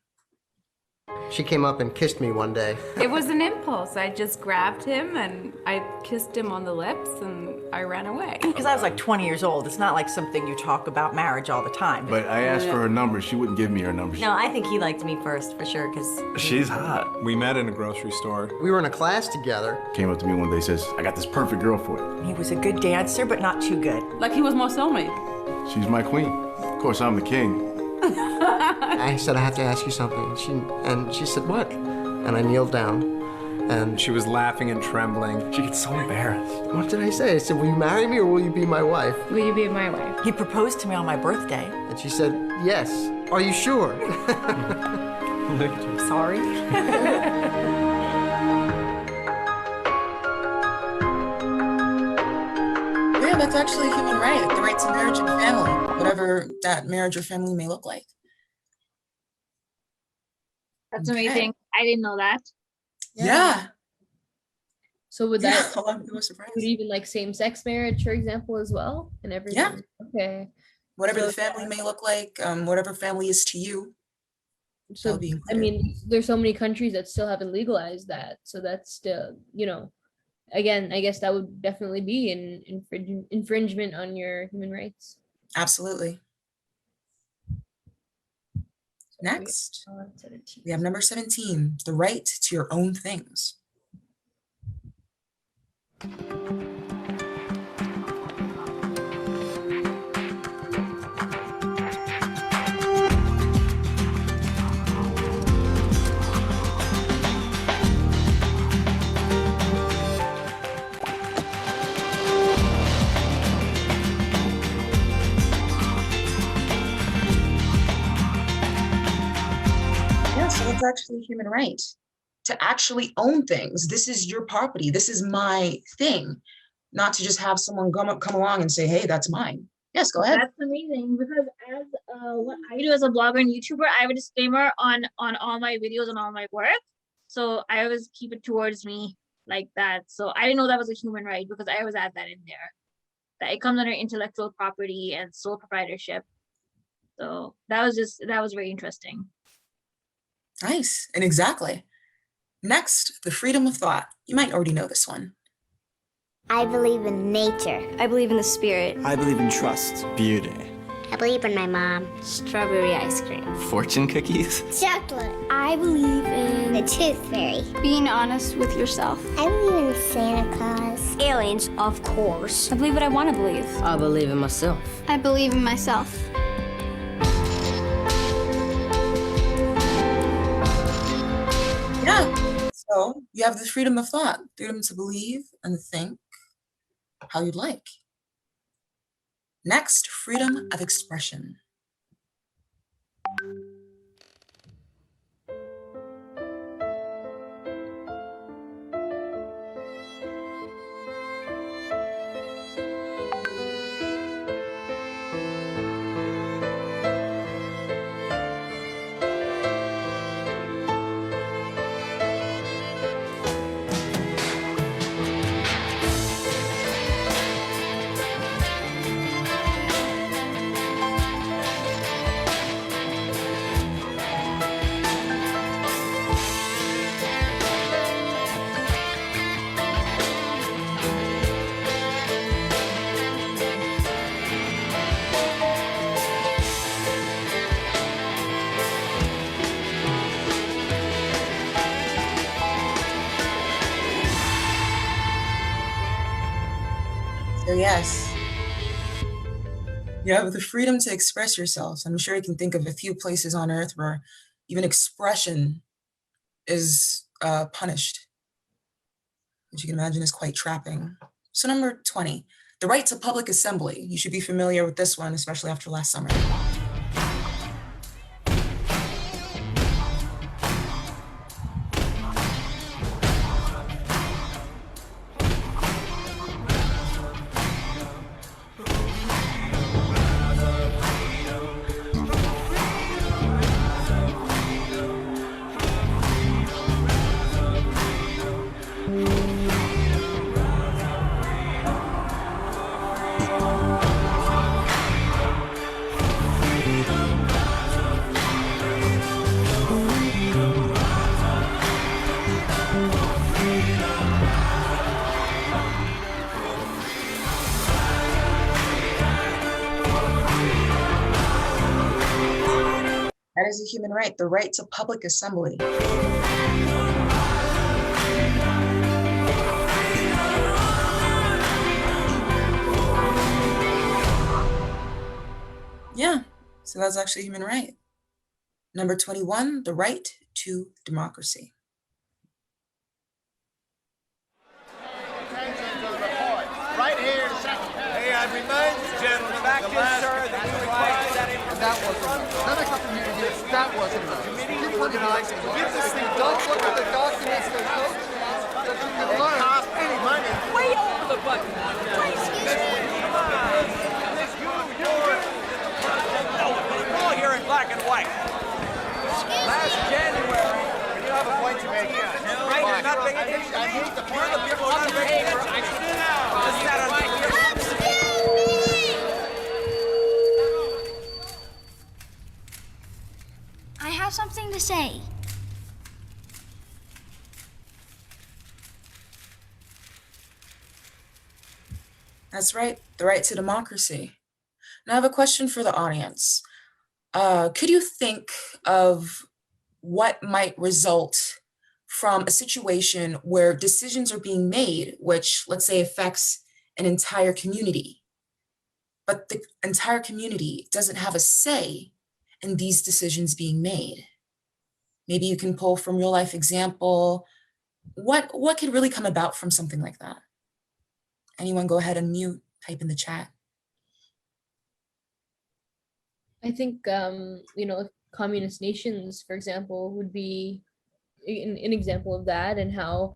S2: She came up and kissed me one day.
S11: It was an impulse. I just grabbed him and I kissed him on the lips and I ran away.
S14: Because I was like 20 years old. It's not like something you talk about marriage all the time.
S9: But I asked for her number. She wouldn't give me her number.
S16: No, I think he liked me first, for sure, because...
S9: She's hot.
S20: We met in a grocery store.
S2: We were in a class together.
S9: Came up to me one day, says, I got this perfect girl for you.
S14: He was a good dancer, but not too good.
S11: Like he was my soulmate.
S9: She's my queen. Of course, I'm the king.
S2: I said, I have to ask you something. And she said, what? And I kneeled down, and
S20: she was laughing and trembling. She gets so embarrassed.
S2: What did I say? I said, will you marry me or will you be my wife?
S11: Will you be my wife?
S14: He proposed to me on my birthday.
S2: And she said, yes. Are you sure?
S14: I'm sorry.
S4: Yeah, that's actually a human right, the right to marriage and family, whatever that marriage or family may look like.
S26: That's amazing. I didn't know that.
S4: Yeah.
S1: So would that
S4: a lot of people are surprised.
S1: would even like same-sex marriage, for example, as well, and everything?
S4: Yeah.
S1: Okay.
S4: Whatever the family may look like, whatever family is to you.
S1: So I mean, there's so many countries that still haven't legalized that. So that's still, you know, again, I guess that would definitely be an infringement on your human rights.
S4: Absolutely. Next, we have number 17, the right to your own things. So it's actually a human right to actually own things. This is your property. This is my thing, not to just have someone come along and say, hey, that's mine. Yes, go ahead.
S26: That's amazing, because as what I do as a blogger and YouTuber, I have a disclaimer on all my videos and all my work. So I always keep it towards me like that. So I didn't know that was a human right, because I always add that in there, that it comes under intellectual property and sole proprietorship. So that was very interesting.
S4: Nice. And exactly. Next, the freedom of thought. You might already know this one.
S21: I believe in nature.
S15: I believe in the spirit.
S13: I believe in trust.
S20: Beauty.
S21: I believe in my mom.
S15: Strawberry ice cream.
S13: Fortune cookies.
S21: Chocolate. I believe in the tooth fairy.
S24: Being honest with yourself.
S21: I believe in Santa Claus.
S15: Aliens, of course. I believe what I want to believe.
S7: I believe in myself.
S24: I believe in myself.
S4: Yeah. So you have the freedom of thought, freedom to believe and think how you'd like. Next, freedom of expression. So yes, you have the freedom to express yourself. I'm sure you can think of a few places on earth where even expression is punished, which you can imagine is quite trapping. So number 20, the right to public assembly. You should be familiar with this one, especially after last summer. is a human right, the right to public assembly. Yeah, so that's actually a human right. Number 21, the right to democracy.
S9: Right here, hey, I remind you, gentlemen, back in, sir, that you require that information. That wasn't enough. Then I come from here, that wasn't enough. Keep organizing. Get this thing done. Look at the documents that you can learn. It costs any money.
S10: Way over the button. Excuse me.
S9: We're all here in black and white. Last January, when you have a point to make, right? You're not paying attention. You're the people on the paper. I should know. Just sat on my ear.
S21: I have something to say.
S4: That's right, the right to democracy. Now I have a question for the audience. Could you think of what might result from a situation where decisions are being made, which let's say affects an entire community, but the entire community doesn't have a say in these decisions being made? Maybe you can pull from real life example. What could really come about from something like that? Anyone go ahead and mute, type in the chat.
S1: I think, communist nations, for example, would be an example of that, and how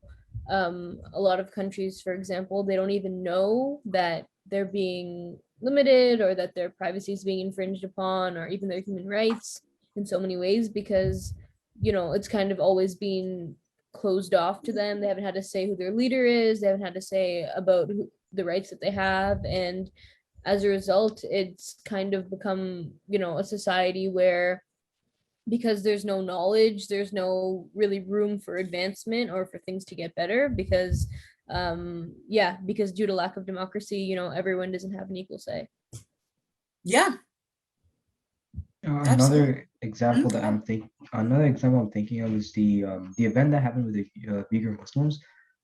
S1: a lot of countries, for example, they don't even know that they're being limited or that their privacy is being infringed upon, or even their human rights in so many ways, because, it's kind of always been closed off to them. They haven't had to say who their leader is. They haven't had to say about the rights that they have. And as a result, it's kind of become, a society where, because there's no knowledge, there's no really room for advancement or for things to get better, because because due to lack of democracy, everyone doesn't have an equal say.
S4: Yeah.
S3: Another example I'm thinking of is the event that happened with the Uyghur Muslims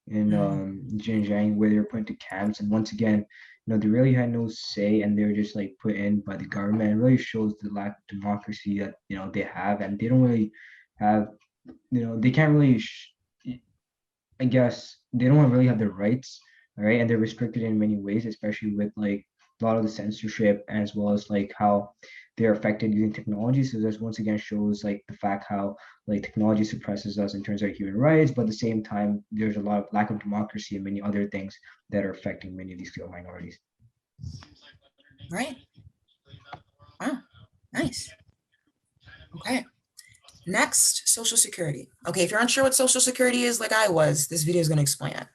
S3: in Xinjiang, where they were put into camps, and once again, they really had no say, and they were just like put in by the government. It really shows the lack of democracy that they have, and they don't really have, they can't really, I guess they don't really have their rights, right? And they're restricted in many ways, especially with like a lot of the censorship, as well as like how they're affected using technology. So this once again shows like the fact how like technology suppresses us in terms of human rights, but at the same time, there's a lot of lack of democracy and many other things that are affecting many of these field minorities.
S4: Right. Wow, nice. Okay. Next, Social Security. Okay, if you're unsure what Social Security is, like I was, this video is going to explain it.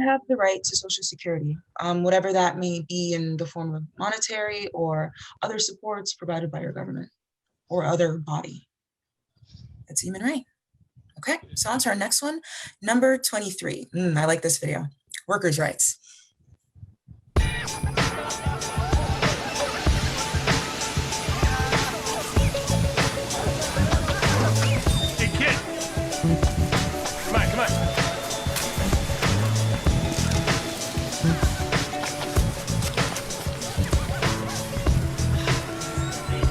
S4: Have the right to Social Security, whatever that may be in the form of monetary or other supports provided by your government or other body. That's a human right. Okay, so on to our next one, number 23. I like this video. Workers' rights.
S9: Hey, kid. Come on, come on.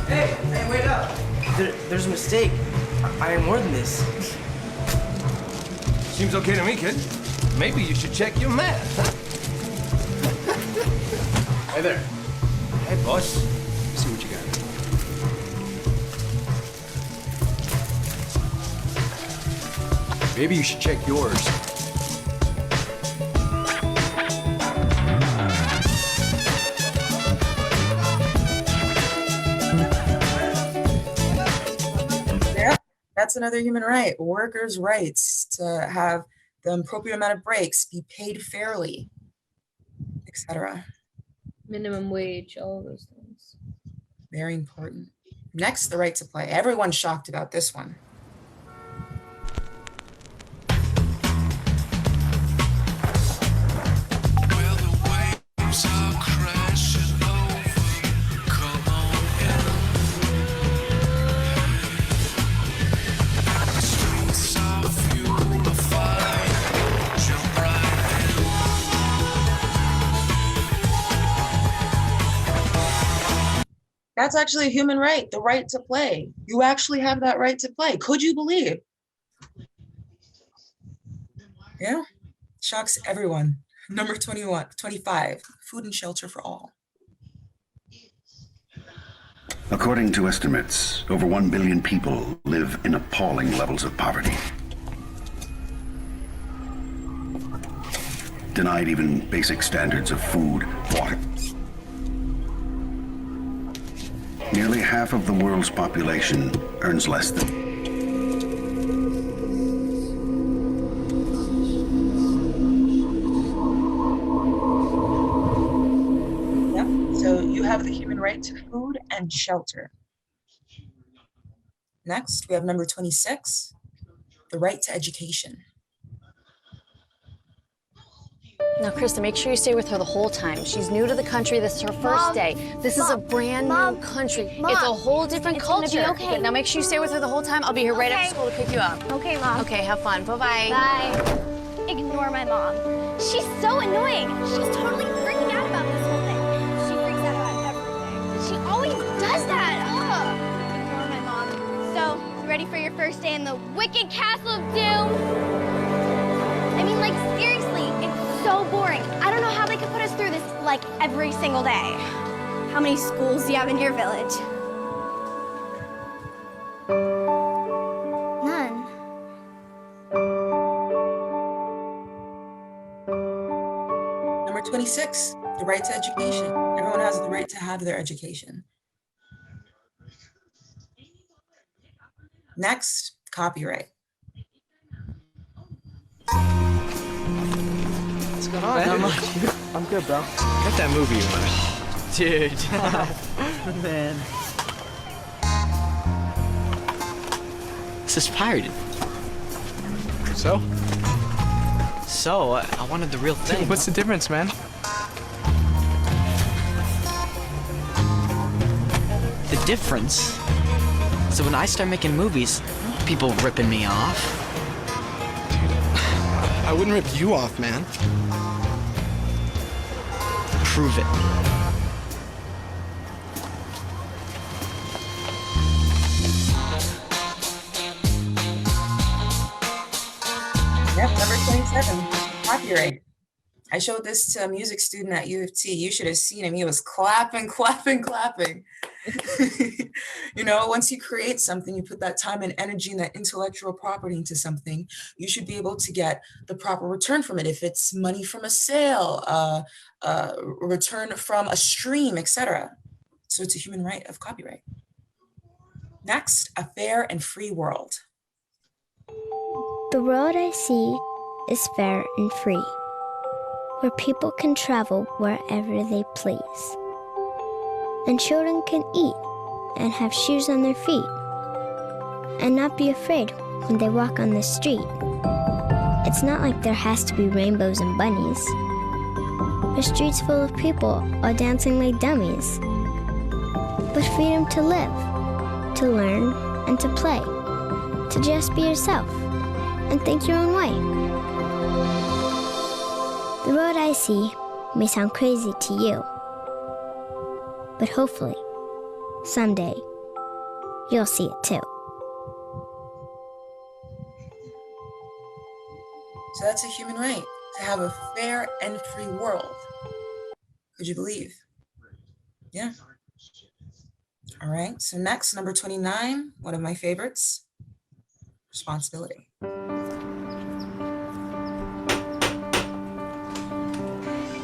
S7: Hey, wait up. There's a mistake. I am more than this.
S9: Seems okay to me, kid. Maybe you should check your math.
S20: Hey there.
S13: Hey, boss.
S20: See what you got. Maybe you should check yours.
S4: Yeah, that's another human right. Workers' rights to have the appropriate amount of breaks, be paid fairly, etc.
S1: Minimum wage, all of those things.
S4: Very important. Next, the right to play. Everyone's shocked about this one. That's actually a human right, the right to play. You actually have that right to play. Could you believe? Yeah, shocks everyone. Number 25, food and shelter for all.
S5: According to estimates, over 1 billion people live in appalling levels of poverty. Denied even basic standards of food, water. Nearly half of the world's population earns less than.
S4: Yep, so you have the human right to food and shelter. Next, we have number 26, the right to education.
S6: Now, Krista, make sure you stay with her the whole time. She's new to the country. This is her first day. This is a brand new country. It's a whole different culture.
S15: Gonna be okay.
S6: Now, make sure you stay with her the whole time. I'll be here right after school to pick you up.
S15: Okay, Mom.
S6: Okay, have fun. Bye-bye.
S15: Bye. Ignore my mom. She's so annoying. She's totally freaking out about this whole thing. She freaks out about everything. She always does that. Ugh. Ignore my mom. So, you ready for your first day in the wicked castle of doom? I mean, like, seriously, it's so boring. I don't know how they could put us through this, like, every single day. How many schools do you have in your village? None.
S4: Number 26, the right to education. Everyone has the right to have their education. Next, copyright.
S13: What's going on,
S7: Not
S13: dude?
S7: much. I'm good, bro.
S13: Get that movie you wanted.
S7: Dude. Man.
S13: This is pirated. So? So, I wanted the real thing.
S20: Dude, what's the difference, man?
S13: The difference? So when I start making movies, people ripping me off.
S2: I wouldn't rip you off, man.
S13: Prove it.
S4: Yep, number 27, copyright. I showed this to a music student at U of T. You should have seen him. He was clapping, clapping, clapping. You know, once you create something, you put that time and energy and that intellectual property into something, you should be able to get the proper return from it. If it's money from a sale, return from a stream, etc. So it's a human right of copyright. Next, a fair and free world.
S21: The world I see is fair and free, where people can travel wherever they please, and children can eat and have shoes on their feet, and not be afraid when they walk on the street. It's not like there has to be rainbows and bunnies, or streets full of people all dancing like dummies, but freedom to live, to learn, and to play, to just be yourself and think your own way. The road I see may sound crazy to you, but hopefully, someday, you'll see it too.
S4: So that's a human right, to have a fair and free world. Could you believe? Yeah. All right, so next, number 29, one of my favorites, responsibility.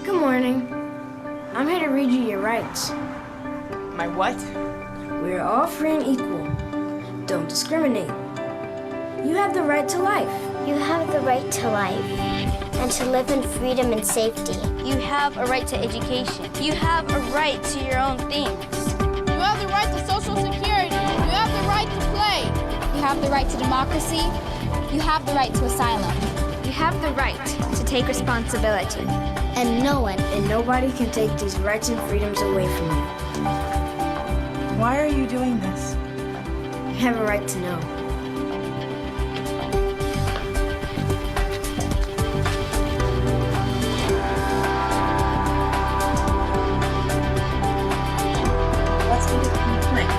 S8: Good morning. I'm here to read you your rights.
S14: My what?
S8: We're all free and equal. Don't discriminate. You have the right to life.
S21: You have the right to life and to live in freedom and safety.
S15: You have a right to education. You have a right to your own things.
S12: You have the right to social security. You have the right to play.
S15: You have the right to democracy. You have the right to asylum.
S21: You have the right to take responsibility.
S8: And no one and nobody can take these rights and freedoms away from you.
S14: Why are you doing this?
S8: You have a right to know.
S4: Let's get it from the point.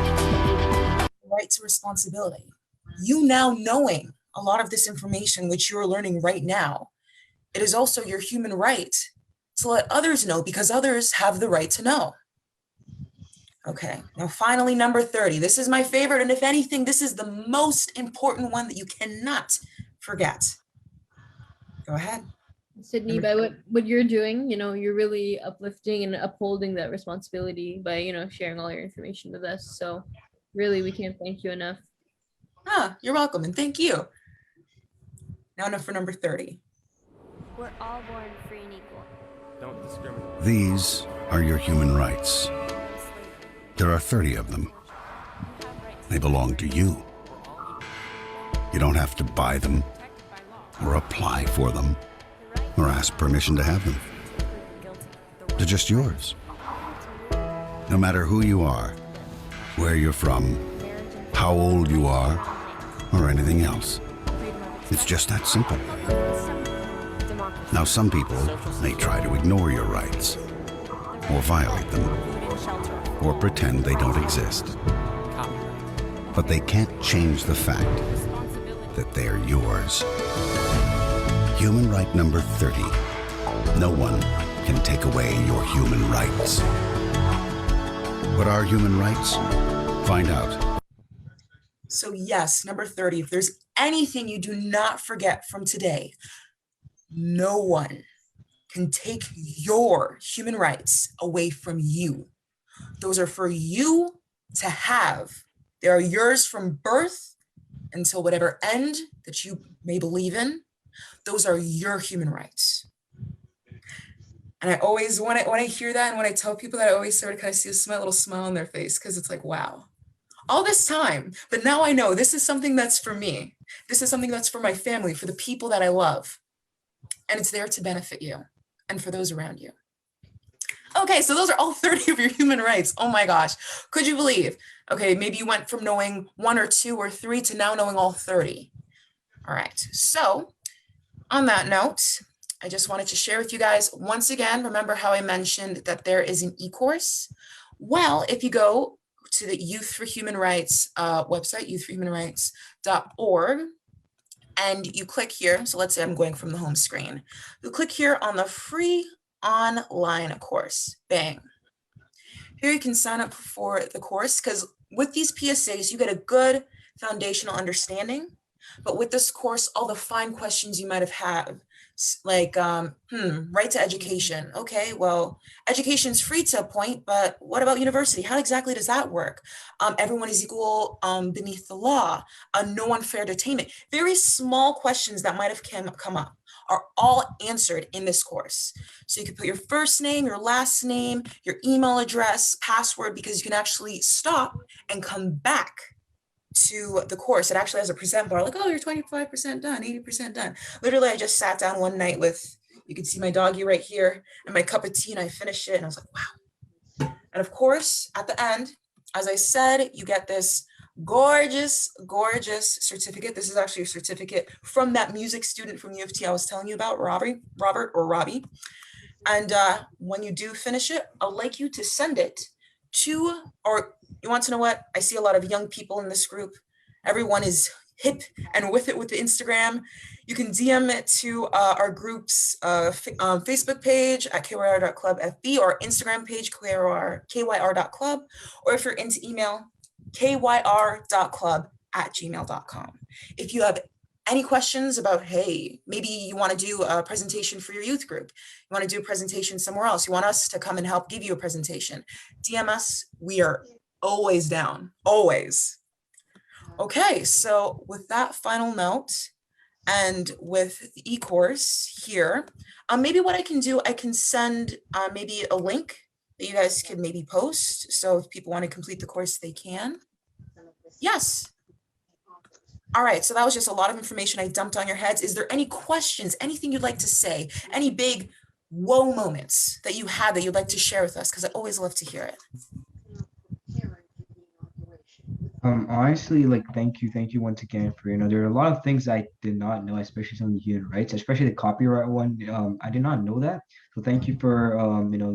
S4: Right to responsibility. You now knowing a lot of this information which you're learning right now, it is also your human right to let others know because others have the right to know. Okay, now finally, number 30. This is my favorite, and if anything, this is the most important one that you cannot forget. Go ahead.
S1: Sydney, by what you're doing, you're really uplifting and upholding that responsibility by, sharing all your information with us. So really, we can't thank you enough.
S4: You're welcome, and thank you. Now for number 30.
S21: We're all born free and equal.
S25: Don't discriminate.
S5: These are your human rights. There are 30 of them. They belong to you. You don't have to buy them, or apply for them, or ask permission to have them. They're just yours. No matter who you are, where you're from, how old you are, or anything else. It's just that simple. Now, some people may try to ignore your rights, or violate them, or pretend they don't exist. But they can't change the fact that they're yours. Human right number 30. No one can take away your human rights. What are human rights? Find out.
S4: So yes, number 30, if there's anything you do not forget from today, no one can take your human rights away from you. Those are for you to have. They are yours from birth until whatever end that you may believe in. Those are your human rights. And I always, when I hear that and when I tell people that, I always sort of kind of see a little smile on their face because it's like, wow, all this time, but now I know this is something that's for me. This is something that's for my family, for the people that I love. And it's there to benefit you and for those around you. Okay, so those are all 30 of your human rights. Oh my gosh, could you believe? Okay, maybe you went from knowing 1 or 2 or 3 to now knowing all 30. All right, so on that note, I just wanted to share with you guys, once again, remember how I mentioned that there is an e-course? Well, if you go to the Youth for Human Rights website, youthforhumanrights.org, and you click here, so let's say I'm going from the home screen. You click here on the free online course, bang. Here you can sign up for the course because with these PSAs, you get a good foundational understanding. But with this course, all the fine questions you might have had, like right to education. Okay, well, education is free to a point, but what about university? How exactly does that work? Everyone is equal beneath the law. No unfair detainment. Very small questions that might have come up are all answered in this course. So you can put your first name, your last name, your email address, password, because you can actually stop and come back to the course. It actually has a percent bar, like, oh, you're 25% done, 80% done. Literally, I just sat down one night with, you can see my doggy right here and my cup of tea, and I finished it and I was like, wow. And of course, at the end, as I said, you get this gorgeous, gorgeous certificate. This is actually a certificate from that music student from U of T I was telling you about, Robert or Robbie. And when you do finish it, I'd like you to send it to, or you want to know what? I see a lot of young people in this group. Everyone is hip and with it with the Instagram, you can DM it to our group's Facebook page at kyr.club.fb or Instagram page kyr.club, or if you're into email, kyr.club@gmail.com. If you have any questions about, hey, maybe you want to do a presentation for your youth group, you want to do a presentation somewhere else, you want us to come and help give you a presentation, DM us. We are always down, always. Okay, so with that final note, and with the e-course here, maybe what I can do, I can send maybe a link that you guys can maybe post. So if people want to complete the course, they can. Yes. All right, so that was just a lot of information I dumped on your heads. Is there any questions, anything you'd like to say, any big whoa moments that you had that you'd like to share with us? Because I always love to hear it.
S3: Honestly, like, thank you once again for, there are a lot of things I did not know, especially some of the human rights, especially the copyright one. I did not know that. So thank you for,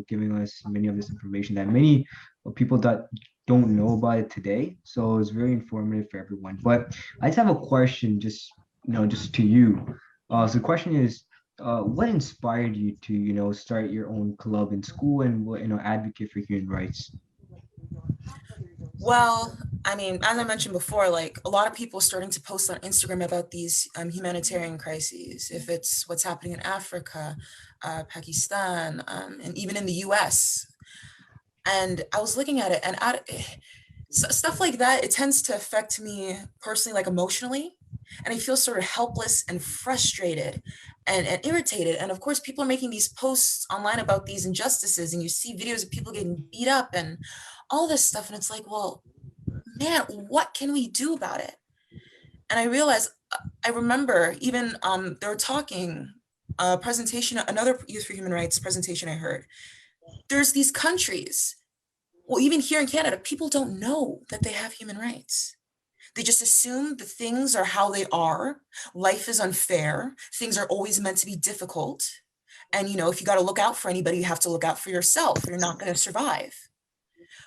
S3: giving us many of this information that many people that don't know about it today. So it's very informative for everyone. But I just have a question, just to you. So the question is, what inspired you to, start your own club in school and, advocate for human rights?
S4: Well, I mean, as I mentioned before, like a lot of people starting to post on Instagram about these humanitarian crises, if it's what's happening in Africa, Pakistan, and even in the U.S. And I was looking at it, and stuff like that, it tends to affect me personally, like emotionally. And I feel sort of helpless and frustrated and irritated. And of course, people are making these posts online about these injustices, and you see videos of people getting beat up and all this stuff. And it's like, well, man, what can we do about it? And I realized, I remember even they were talking, presentation, another Youth for Human Rights presentation I heard. There's these countries, well, even here in Canada, people don't know that they have human rights. They just assume the things are how they are. Life is unfair. Things are always meant to be difficult. And, if you got to look out for anybody, you have to look out for yourself. You're not going to survive.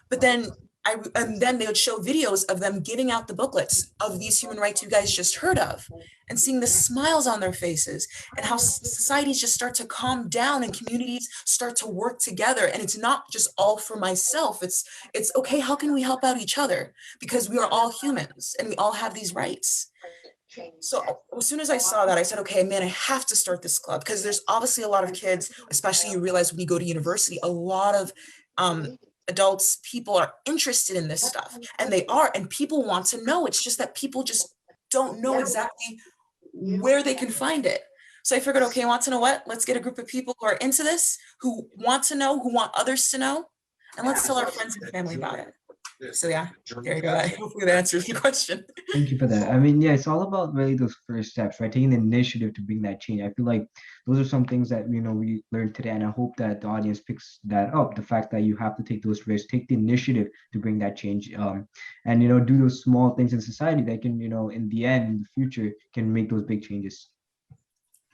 S4: But then they would show videos of them giving out the booklets of these human rights you guys just heard of, and seeing the smiles on their faces, and how societies just start to calm down and communities start to work together. And it's not just all for myself. It's okay, how can we help out each other? Because we are all humans and we all have these rights. So as soon as I saw that, I said, okay, man, I have to start this club, because there's obviously a lot of kids, especially you realize when you go to university, a lot of adults, people are interested in this stuff, and they are, and people want to know. It's just that people just don't know exactly where they can find it. So I figured, okay, I want to know what? Let's get a group of people who are into this, who want to know, who want others to know, and let's tell our friends and family about it. So yeah, there you go. Hopefully that answers your question.
S3: Thank you for that. I mean, yeah, it's all about really those first steps, right? Taking the initiative to bring that change. I feel like those are some things that, we learned today, and I hope that the audience picks that up. The fact that you have to take those risks, take the initiative to bring that change, and, do those small things in society that can, in the end, in the future, can make those big changes.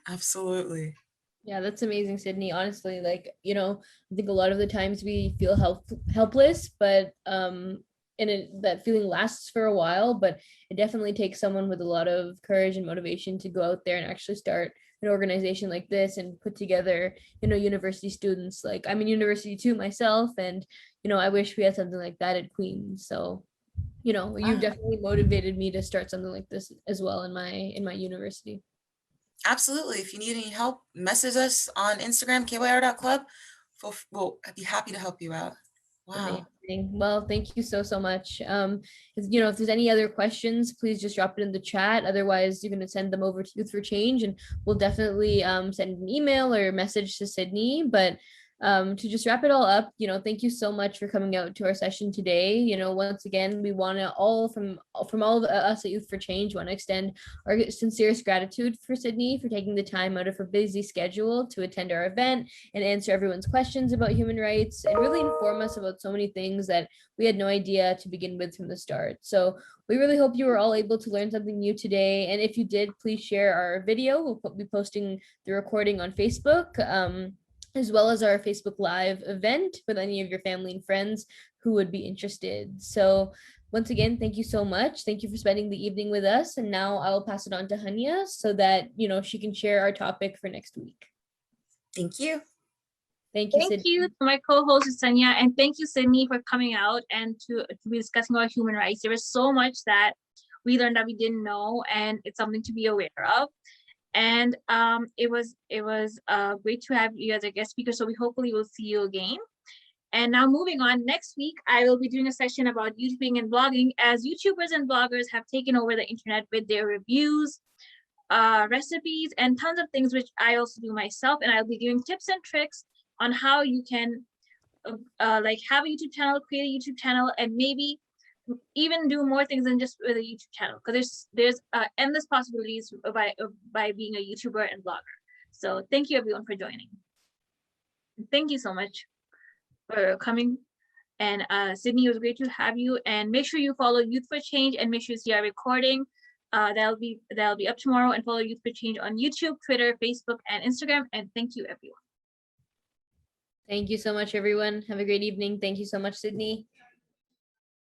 S4: Absolutely.
S1: Yeah, that's amazing, Sydney. Honestly, I think a lot of the times we feel helpless, but that feeling lasts for a while, but it definitely takes someone with a lot of courage and motivation to go out there and actually start an organization like this and put together, university students. Like, I'm in university too myself, and I wish we had something like that at Queen's. So, you definitely motivated me to start something like this as well in my university.
S4: Absolutely. If you need any help, message us on Instagram, kyr.club. We'll be happy to help you out. Wow.
S1: Amazing. Well, thank you so much. If there's any other questions, please just drop it in the chat. Otherwise, you're going to send them over to Youth for Change, and we'll definitely send an email or message to Sydney. But to just wrap it all up, thank you so much for coming out to our session today. Once again, we want to from all of us at Youth for Change, want to extend our sincerest gratitude for Sydney for taking the time out of her busy schedule to attend our event and answer everyone's questions about human rights and really inform us about so many things that we had no idea to begin with from the start. So we really hope you were all able to learn something new today. And if you did, please share our video. We'll be posting the recording on Facebook. as well as our Facebook Live event with any of your family and friends who would be interested. So once again, thank you so much. Thank you for spending the evening with us. And now I will pass it on to Hunyah so that, she can share our topic for next week.
S4: Thank you.
S1: Thank you,
S26: Thank
S1: Sydney.
S26: you to my co-host Jessenia, and thank you, Sydney, for coming out and to be discussing about human rights. There was so much that we learned that we didn't know, and it's something to be aware of. And it was great to have you as a guest speaker. So we hopefully will see you again. And now moving on, next week I will be doing a session about YouTubing and blogging, as YouTubers and bloggers have taken over the internet with their reviews, recipes, and tons of things, which I also do myself. And I'll be giving tips and tricks on how you can like have a YouTube channel, create a YouTube channel, and maybe even do more things than just with a YouTube channel, because there's endless possibilities by being a YouTuber and blogger. So thank you everyone for joining. Thank you so much for coming. And Sydney, it was great to have you. And make sure you follow Youth for Change, and make sure you see our recording. That'll be up tomorrow. And follow Youth for Change on YouTube, Twitter, Facebook, and Instagram. And thank you everyone.
S1: Thank you so much, everyone. Have a great evening. Thank you so much, Sydney.